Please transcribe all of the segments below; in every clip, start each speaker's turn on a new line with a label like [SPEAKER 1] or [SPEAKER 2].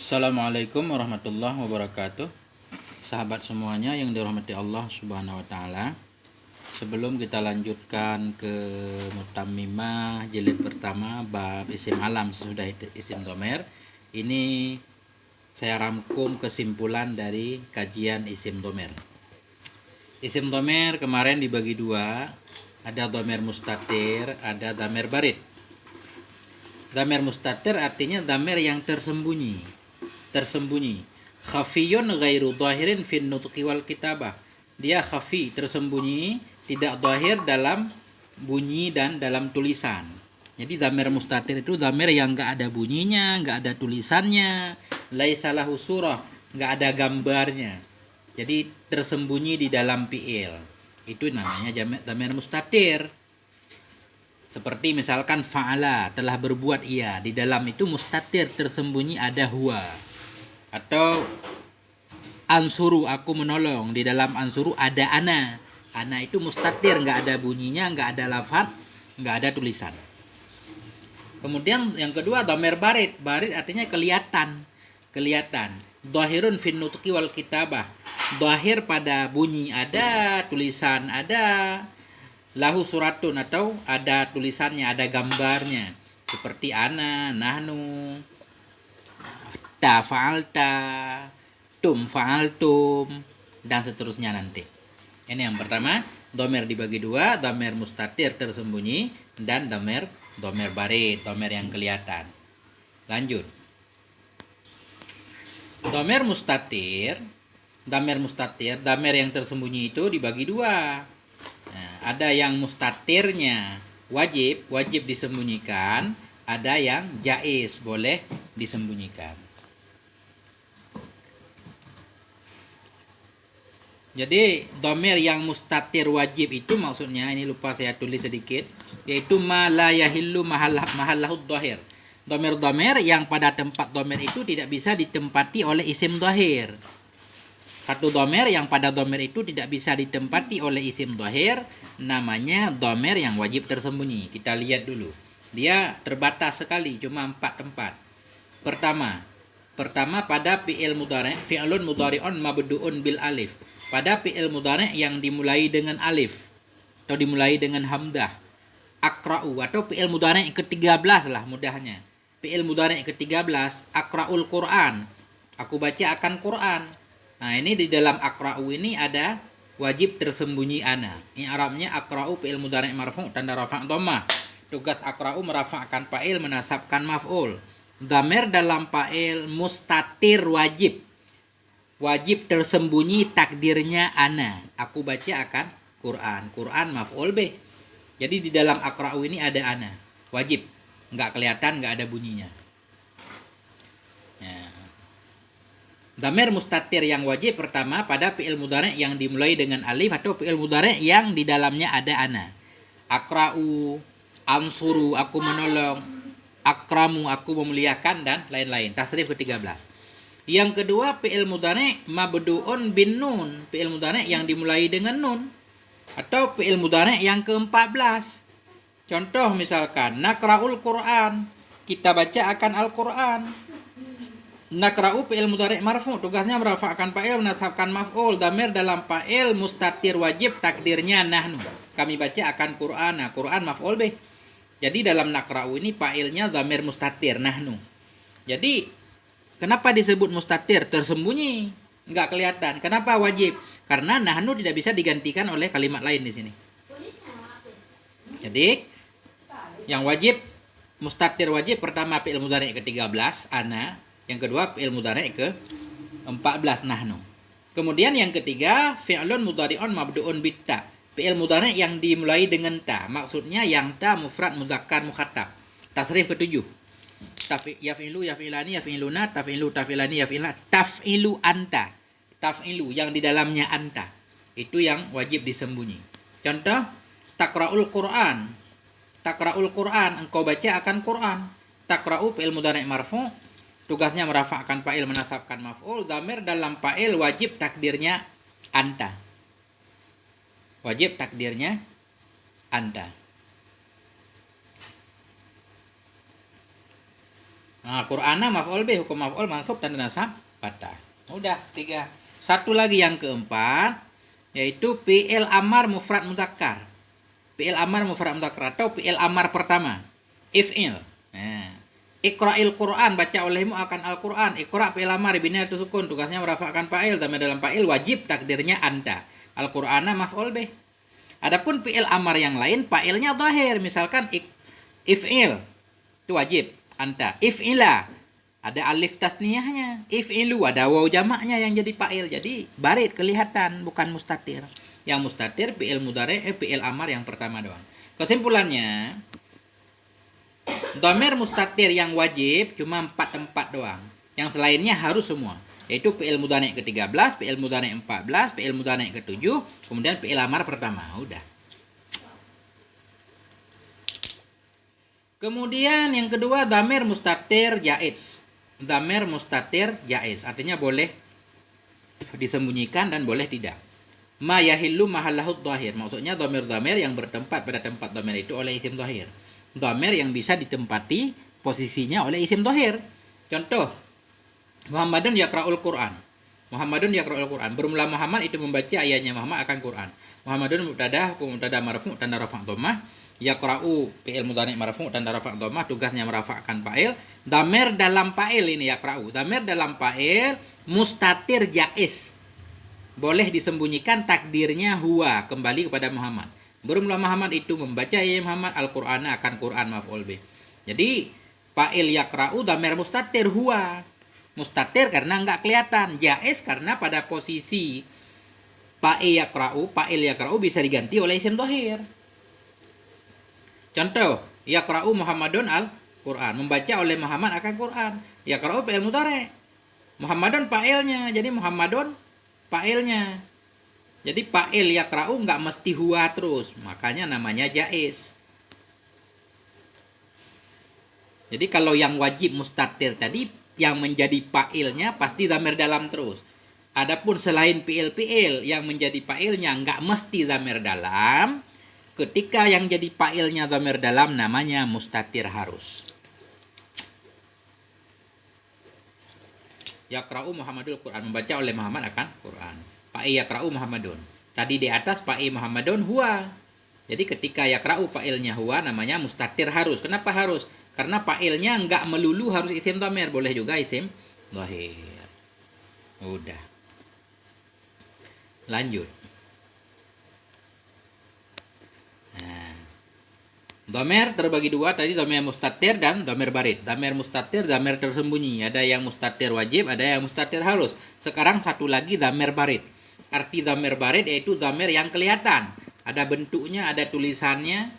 [SPEAKER 1] Assalamualaikum warahmatullahi wabarakatuh. Sahabat semuanya yang dirahmati Allah Subhanahu wa taala. Sebelum kita lanjutkan ke Mutammimah jilid pertama bab isim alam sesudah isim dhamir, ini saya rangkum kesimpulan dari kajian isim dhamir. Isim dhamir kemarin dibagi dua, ada dhamir mustatir, ada dhamir barid. Dhamir mustatir artinya dhamir yang tersembunyi. Khafiyun ghairu dhahirin fin nutqi wal kitabah. Dia khafi, tersembunyi, tidak dhahir dalam bunyi dan dalam tulisan. Jadi dhamir mustatir itu dhamir yang enggak ada bunyinya, enggak ada tulisannya, laisa lahu surah, enggak ada gambarnya. Jadi tersembunyi di dalam fi'il. Itu namanya dhamir mustatir. Seperti misalkan fa'ala, telah berbuat ia. Di dalam itu mustatir, tersembunyi ada huwa. Atau ansuru, aku menolong. Di dalam ansuru ada ana. Ana itu mustatir, nggak ada bunyinya, nggak ada lafaz, nggak ada tulisan. Kemudian yang kedua dhamir barid. Barid artinya kelihatan. Dhahirun fin nutqi wal kitabah. Dhahir pada bunyi ada, tulisan ada. Lahu suratun, atau ada tulisannya, ada gambarnya. Seperti ana, nahnu, ta fa'alta, tum fa'altum, dan seterusnya nanti. Ini yang pertama, dhamir dibagi dua, dhamir mustatir tersembunyi, dan dhamir barid, dhamir yang kelihatan. Lanjut. Dhamir mustatir, dhamir yang tersembunyi itu dibagi dua. Nah, ada yang mustatirnya wajib disembunyikan, ada yang jaiz, boleh disembunyikan. Jadi dhamir yang mustatir wajib itu maksudnya, ini lupa saya tulis sedikit, yaitu ma la yahillu mahallahud dhahir. Dhamir yang pada tempat dhamir itu tidak bisa ditempati oleh isim dhahir. Satu dhamir yang pada dhamir itu tidak bisa ditempati oleh isim dhahir namanya dhamir yang wajib tersembunyi. Kita lihat dulu. Dia terbatas sekali, cuma 4 tempat. Pertama pada fi'il mudhari', fi'lun mudhari'un mabdu'un bil alif. Pada fi'il mudhari' yang dimulai dengan alif atau dimulai dengan hamzah. Aqra'u, atau fi'il mudhari' ke-13 lah mudahnya. Fi'il mudhari' ke-13, aqra'ul Qur'an. Aku baca akan Quran. Nah, ini di dalam aqra'u ini ada wajib tersembunyi ana. Ini Arabnya aqra'u fi'il mudhari' marfu' tanda rafa' dhammah. Tugas aqra'u merafa'kan fa'il, menasabkan maf'ul. Dhamir dalam fa'il mustatir wajib tersembunyi, takdirnya ana. Aku baca akan Quran. Quran maf'ul bih. Jadi di dalam aqra'u ini ada ana. Wajib. Enggak kelihatan, enggak ada bunyinya. Ya. Dhamir mustatir yang wajib pertama pada fi'il mudhari' yang dimulai dengan alif atau fi'il mudhari' yang di dalamnya ada ana. Aqra'u, ansuru, aku menolong, akramu, aku memuliakan, dan lain-lain. Tasrif ke-13. Yang kedua fi'il mudhari' mabdu'un bin nun, fi'il mudhari' yang dimulai dengan nun, atau fi'il mudhari' yang ke-14. Contoh misalkan naqra'ul Qur'an, kita baca akan Al-Qur'an. Naqra'u fi'il mudhari' marfu', tugasnya merafa'kan fa'il, menasabkan maf'ul. Dhamir dalam fa'il mustatir wajib, takdirnya nahnu. Kami baca akan Qur'an. Nah, Qur'an maf'ul bih. Jadi dalam naqra'u ini fa'ilnya dhamir mustatir nahnu. Jadi kenapa disebut mustatir? Tersembunyi, enggak kelihatan. Kenapa wajib? Karena nahnu tidak bisa digantikan oleh kalimat lain di sini. Jadi yang wajib, mustatir wajib, pertama fi'il mudhari' ke-13 ana, yang kedua fi'il mudhari' ke-14 nahnu. Kemudian yang ketiga fi'lun mudhari'un mabdu'un bitta, fi'il mudhari' yang dimulai dengan ta, maksudnya yang ta mufrad mudzakkar mukhatab. Tasrif ke-7. Yaf'ilu, yaf'ilani, yaf'iluna, taf'ilu, taf'ilani, yaf'ila, taf'ilu anta. Taf'ilu yang di dalamnya anta. Itu yang wajib disembunyi. Contoh, taqra'ul Qur'an. Taqra'ul Qur'an, engkau baca akan Qur'an. Taqra'u fi'il mudhari' marfu', tugasnya merafa'kan fa'il, menasabkan maf'ul. Dhamir dalam fa'il wajib takdirnya anta. Wajib takdirnya anta. Nah, Qur'ana maf'ul bih, hukum maf'ul mansub tanda nasab fathah. Udah 3. Satu lagi yang keempat yaitu fi'il amar mufrad mudzakkar. Fi'il amar mufrad mudzakkar atau fi'il amar pertama. If'il. Nah, Iqra'il Qur'an, baca olehmu akan Al-Qur'an. Iqra' fi'il amar biniyatu sukun, tugasnya merafa'kan fa'il, dhamir dalam fa'il wajib takdirnya anta. Al-Qur'ana maf'ul bih. Adapun fi'il amar yang lain fa'ilnya dhahir, misalkan if'il itu wajib anta. If'ila ada alif tasniyahnya. If'ilu ada waw jamaknya yang jadi fa'il. Jadi barid kelihatan, bukan mustatir. Yang mustatir fi'il mudhari, fi'il amar yang pertama doang. Kesimpulannya, dhamir mustatir yang wajib cuma 4 tempat doang. Yang selainnya harus semua. Yaitu fi'il mudhari ke-13, fi'il mudhari 14, fi'il mudhari ke-7, kemudian fi'il amar pertama. Udah. Kemudian yang kedua dhamir mustatir jaiz. Dhamir mustatir jaiz artinya boleh disembunyikan dan boleh tidak. Ma yahillu mahallahu dhahir. Maksudnya dhamir-dhamir yang bertempat pada tempat dhamir itu oleh isim dhahir. Dhamir yang bisa ditempati posisinya oleh isim dhahir. Contoh, Muhammadun yaqra'ul Qur'an. Muhammadun yaqra'ul Qur'an. Bermula Muhammad itu membaca ayatnya Muhammad akan Qur'an. Muhammadun mubtada, hukum mubtada marfu' tanda rafa' dhammah. Yaqra'u fi'il mudhari' marfu' tanda rafa' dhammah, tugasnya merafa'kan fa'il. Dhamir dalam fa'il ini yaqra'u. Dhamir dalam fa'il mustatir jaiz. Boleh disembunyikan takdirnya huwa, kembali kepada Muhammad. Bermula Muhammad itu membaca ayat Muhammad Al-Qur'ana akan Qur'an maf'ul bih. Jadi fa'il yaqra'u dhamir mustatir huwa. Mustatir karena enggak kelihatan, jaiz karena pada posisi fa'il yaqra'u bisa diganti oleh isim dhahir. Contoh, yaqra'u Muhammadun al-Qur'an, membaca oleh Muhammad akan Qur'an. Yaqra'u fi'il mudhari'. Muhammadun fa'ilnya, jadi Muhammadun fa'ilnya. Jadi fa'il yaqra'u enggak mesti huwa terus, makanya namanya jaiz. Jadi kalau yang wajib mustatir tadi yang menjadi fa'ilnya pasti dhamir dalam terus. Adapun selain fi'il yang menjadi fa'ilnya enggak mesti dhamir dalam. Ketika yang jadi fa'ilnya dhamir dalam namanya mustatir harus. Yaqra'u Muhammadul Qur'an, membaca oleh Muhammad akan Qur'an. Fa'i yaqra'u Muhammadun. Tadi di atas fa'i Muhammadun huwa. Jadi ketika yaqra'u fa'ilnya huwa namanya mustatir harus. Kenapa harus? Karena fa'ilnya enggak melulu harus isim dhamir, boleh juga isim dhahir. Udah. Lanjut. Dhamir terbagi dua, tadi dhamir mustatir dan dhamir barid. Dhamir mustatir, dhamir tersembunyi. Ada yang mustatir wajib, ada yang mustatir harus. Sekarang satu lagi dhamir barid. Arti dhamir barid yaitu dhamir yang kelihatan. Ada bentuknya, ada tulisannya.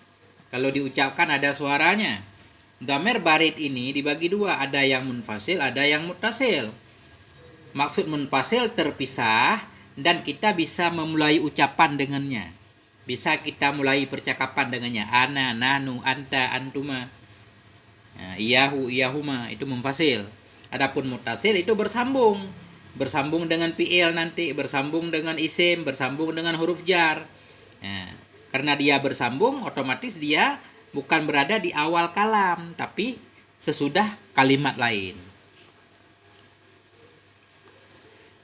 [SPEAKER 1] Kalau diucapkan ada suaranya. Dhamir barid ini dibagi dua. Ada yang munfasil, ada yang muttasil. Maksud munfasil terpisah dan kita bisa memulai ucapan dengannya. Bisa kita mulai percakapan dengannya. Ana, nanu, anta, antuma. Nah, iyahu, iyahuma. Itu munfasil. Adapun muttasil itu bersambung. Bersambung dengan fi'il nanti. Bersambung dengan isim. Bersambung dengan huruf jar. Nah, karena dia bersambung, otomatis dia bukan berada di awal kalam. Tapi sesudah kalimat lain.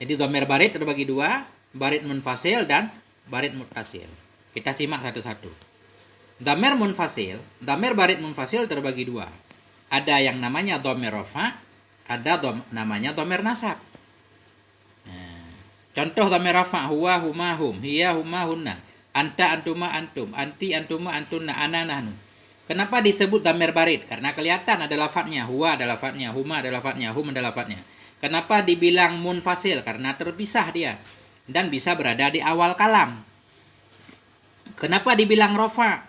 [SPEAKER 1] Jadi dhamir barid terbagi dua. Barid munfasil dan barid muttasil. Kita simak satu-satu. Dhamir munfasil, dhamir barid munfasil terbagi dua. Ada yang namanya dhamir rafa, ada namanya dhamir nasab. Nah, contoh dhamir rafa, huwa, huma, hum, hiya, huma, hunna, anta, antuma, antum, anti, antuma, antunna, ana, nahnu. Kenapa disebut dhamir barid? Karena kelihatan ada lafadznya, huwa ada lafadznya, huma ada lafadznya, hum ada lafadznya. Kenapa dibilang munfasil? Karena terpisah dia dan bisa berada di awal kalam. Kenapa dibilang rafa?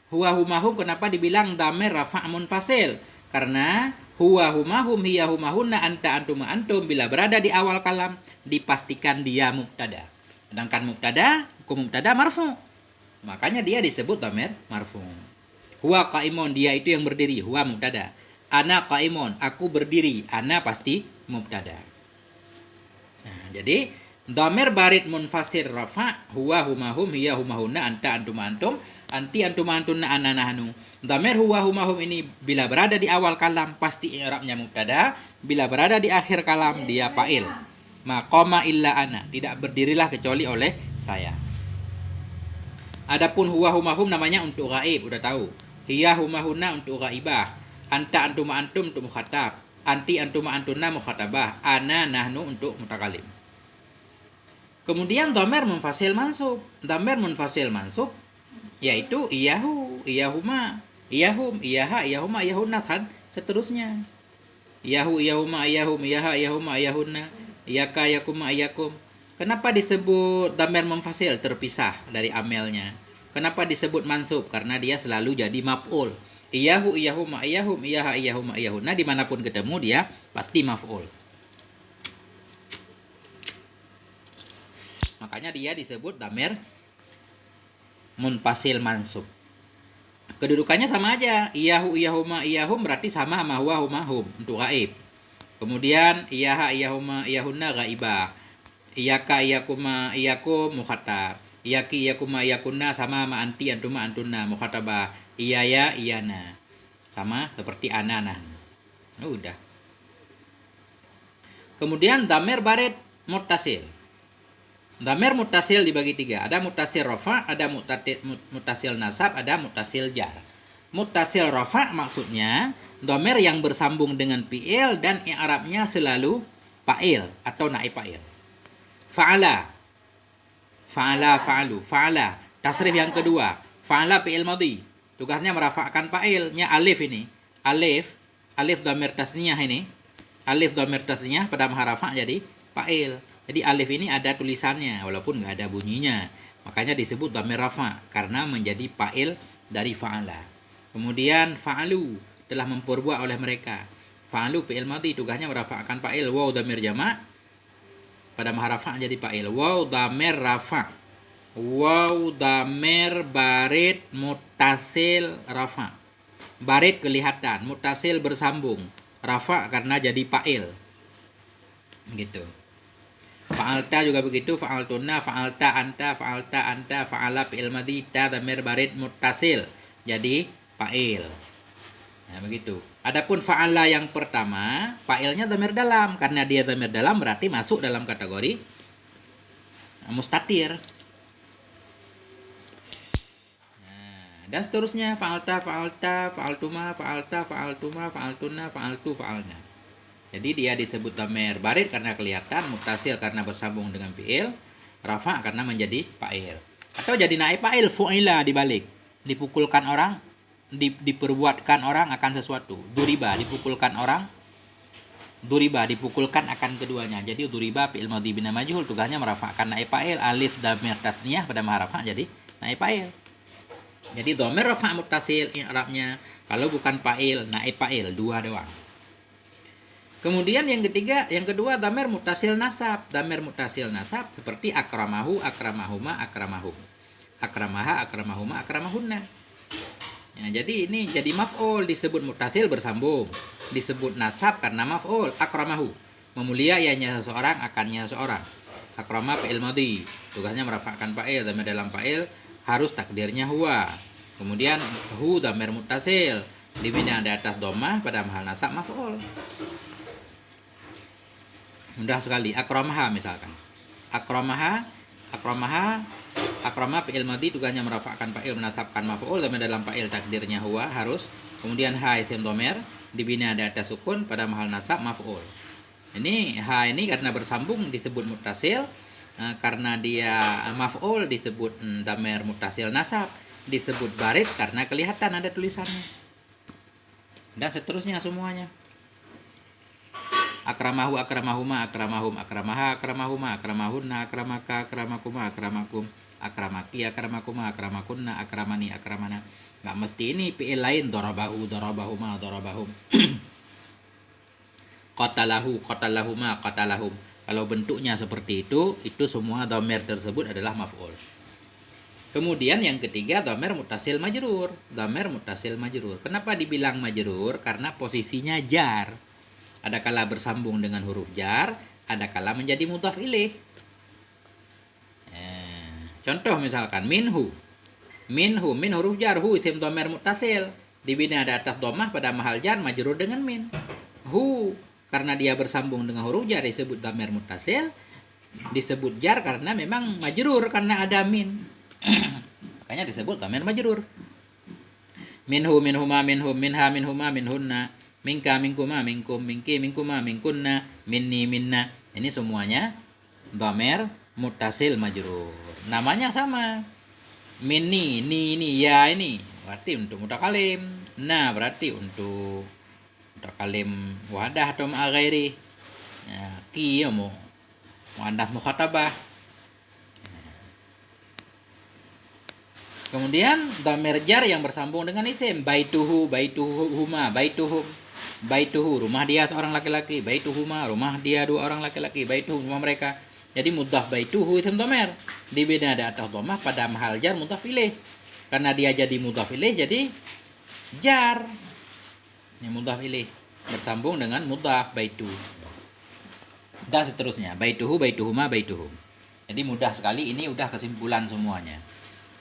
[SPEAKER 1] Huwa humahum, kenapa dibilang dhamir rafa munfasil? Karena huwa humahum, hiya humahunna, anta antuma antum bila berada di awal kalam dipastikan dia mubtada. Sedangkan mubtada, hukum mubtada marfu. Makanya dia disebut dhamir marfu. Huwa qaimun, dia itu yang berdiri, huwa mubtada. Ana qaimun, aku berdiri, ana pasti mubtada. Nah, jadi dhamir barid munfasir rafa, huwa humahum, hiya humahunna, anta antuma antum anti antuma antunna ana nahnu. Dhamir huwa huma hum ini bila berada di awal kalam pasti i'rabnya mubtada, bila berada di akhir kalam dia fa'il. Maqama illa ana, tidak berdirilah kecuali oleh saya. Adapun huwa huma hum namanya untuk gaib, udah tahu. Hiya huma hunna untuk gaibah. Anta antuma antum untuk mukhatab. Anti antuma antunna mukhatabah. Ana nahnu untuk mutakalim. Kemudian dhamir munfasil mansub. Dhamir munfasil mansub yaitu iyahu, iyahuma, iyahum, iyaha, iyahuma, iyahunna, kan seterusnya. Iyahu, iyahuma, iyahum, iyaha, iyahuma, iyahunna, iyaka, iyakuma, iyakum. Kenapa disebut dhamir munfasil terpisah dari amelnya? Kenapa disebut mansub? Karena dia selalu jadi maf'ul. Iyahu, iyahuma, iyahum, iyaha, iyahuma, iyahunna, dimanapun ketemu dia pasti maf'ul. Makanya dia disebut dhamir munfasil mansub. Kedudukannya sama aja. Iyahu, iyahuma, iyahum berarti sama sama huwa, huma, hum untuk gaib. Kemudian iyaha, iyahuma, iyahunna gaibah. Iyaka, iyakuma, iyakum mukhatab. Iyaki, iyakuma, iyakunna sama sama anti, antuma, antunna mukhatabah. Iyaya, iyana. Sama seperti ana, nahnu. Udah. Kemudian dhamir barid muttasil. Dhamir muttasil dibagi 3. Ada muttasil rafa, ada muttasil nasab, ada muttasil jar. Muttasil rafa maksudnya dhamir yang bersambung dengan fi'il dan i'rabnya selalu fa'il atau naib fa'il. Fa'ala, fa'ala, fa'alu, fa'ala. Tasrif yang kedua, fa'ala fi'il madhi. Tugasnya merafa'kan fa'ilnya alif ini. Alif dhamir tasniyah ini. Alif dhamir tasniyah pada maharafa jadi fa'il. Jadi alif ini ada tulisannya walaupun nggak ada bunyinya. Makanya disebut dhamir rafa karena menjadi fa'il dari fa'ala. Kemudian fa'alu telah memperbuat oleh mereka. Fa'alu fi'il madhi tugasnya merafa'kan fa'il. Waw dhamir jama' pada maharafa jadi fa'il. Waw dhamir rafa. Waw dhamir barid muttasil rafa. Barid kelihatan, muttasil bersambung. Rafa karena jadi fa'il. Gitu. Fa'alta juga begitu, fa'altunna, fa'alta anta, fa'ala fi'il madhi, ta dhamir barid muttasil. Jadi fa'il. Nah, begitu. Adapun fa'ala yang pertama, fa'ilnya dhamir dalam. Karena dia dhamir dalam berarti masuk dalam kategori mustatir. Nah, dan seterusnya fa'alta, fa'altuma, fa'altunna, fa'altu, fa'alna. Jadi dia disebut dhamir barid karena kelihatan, muttasil karena bersambung dengan fi'il, rafa karena menjadi fa'il. Atau jadi naib fa'il, fu'ila dibalik. Dipukulkan orang, diperbuatkan orang akan sesuatu. Duriba dipukulkan orang, duriba dipukulkan akan keduanya. Jadi duriba fi'il madhi bina majhul tugasnya merafa'kan naib fa'il, alif dhamir tasniyah pada maharafa jadi naib fa'il. Jadi dhamir rafa' muttasil i'rabnya kalau bukan fa'il, naib fa'il, dua doang. Kemudian yang kedua dhamir muttasil nasab. Dhamir muttasil nasab seperti akramahu, akramahuma, akramahum. Akramaha, akramahuma, akramahunna. Ya, jadi ini jadi maf'ul disebut muttasil bersambung. Disebut nasab karena maf'ul. Akramahu memuliainya seseorang akannya seseorang. Akrama fi'il madhi. Tugasnya merafa'kan fa'il, dhamir dalam fa'il harus takdirnya huwa. Kemudian hu dhamir muttasil dibina di atas dhammah pada mahal nasab maf'ul. Mudah sekali. Akramaha misalkan. Akramaha fi'il madhi tugasnya merafa'kan fa'il menasabkan maf'ul dan dalam fa'il takdirnya huwa harus. Kemudian ha isim dhamir dibina di atas sukun pada mahal nasab maf'ul. Ini ha ini karena bersambung disebut muttasil, karena dia maf'ul disebut dhamir muttasil nasab, disebut barid karena kelihatan ada tulisannya. Dan seterusnya semuanya. Akramahu, akramahuma, akramahum, akramaha, akramahuma, akramahunna, akramaka, akramakuma, akramakum, akramaki, akramakuma, akramakunna, akramani, akramana. Nggak mesti ini fi'il lain, darabahu, darabahuma, darabahum. Qatalahu, qatalahuma, qatalahum. Kalau bentuknya seperti itu semua dhamir tersebut adalah maf'ul. Kemudian yang ketiga dhamir muttasil majrur. Dhamir muttasil majrur. Kenapa dibilang majrur? Karena posisinya jar. Ada kala bersambung dengan huruf jar, ada kala menjadi mudhaf ilaih. Contoh misalkan minhu. Minhu, min huruf jar, hu isim dhamer muttasil. Dibina ada atas dhammah pada mahal jar majrur dengan min. Hu karena dia bersambung dengan huruf jar disebut dhamer muttasil, disebut jar karena memang majrur karena ada min. Makanya disebut dhamer majrur. Minhu, minhuma, minhum, minha, minhuma, minhunna, minka, minkuma, minkum, minki, minkuma, minkunna, minni, minna. Ini semuanya dhamer muttasil majrur. Namanya sama. Minni, ini, ya ini berarti untuk mutakalim. Nah, berarti untuk mutakalim wadah atau ma'aghairi. Ya, ki ya mau muannas mukhatabah. Kemudian dhamir jar yang bersambung dengan isim, baituhu, baituhuma, baituhum. Baituhu, rumah dia seorang laki-laki, baituhuma, rumah dia dua orang laki-laki, baituhum, rumah mereka. Jadi mudhaf baituhu isim dhamir. Dibina ada atas dhammah pada mahal jar mudhaf ilaih. Karena dia jadi mudhaf ilaih jadi jar. Ini mudhaf ilaih bersambung dengan mudhaf baitu. Dan seterusnya, baituhu, baituhuma, baituhum. Jadi mudah sekali, ini udah kesimpulan semuanya.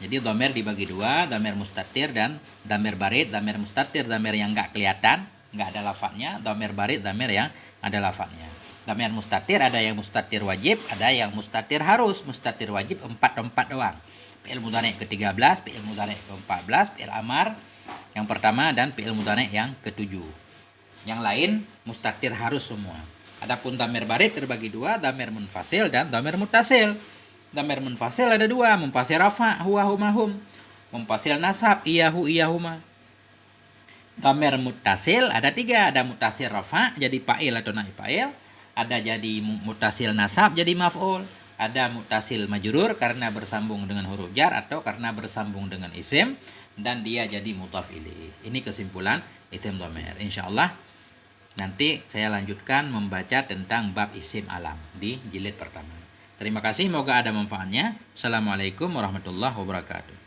[SPEAKER 1] Jadi dhamir dibagi dua, dhamir mustatir dan dhamir barid. Dhamir mustatir, dhamir yang nggak kelihatan, nggak ada lafadznya. Dhamir barid, dhamir yang ada lafadznya. Dhamir mustatir ada yang mustatir wajib, ada yang mustatir harus. Mustatir wajib 4 doang. Fi'il mudhari' ke-13, fi'il mudhari' ke-14, fi'il amar yang pertama dan fi'il mudhari' yang ke-7. Yang lain mustatir harus semua. Adapun dhamir barid terbagi dua, dhamir munfasil dan dhamir muttasil. Dhamir munfasil ada dua, munfasil rafa, huwa, huma, hum. Munfasil nasab, iyahu, iyahuma. Dhamir muttasil ada tiga, ada muttasil rafa jadi fa'il atau naib fa'il, ada jadi muttasil nasab jadi maf'ul, ada muttasil majrur karena bersambung dengan huruf jar atau karena bersambung dengan isim dan dia jadi mudhaf ilaih. Ini kesimpulan isim dhamir. Insyaallah nanti saya lanjutkan membaca tentang bab isim alam di jilid pertama. Terima kasih, semoga ada manfaatnya. Assalamualaikum warahmatullahi wabarakatuh.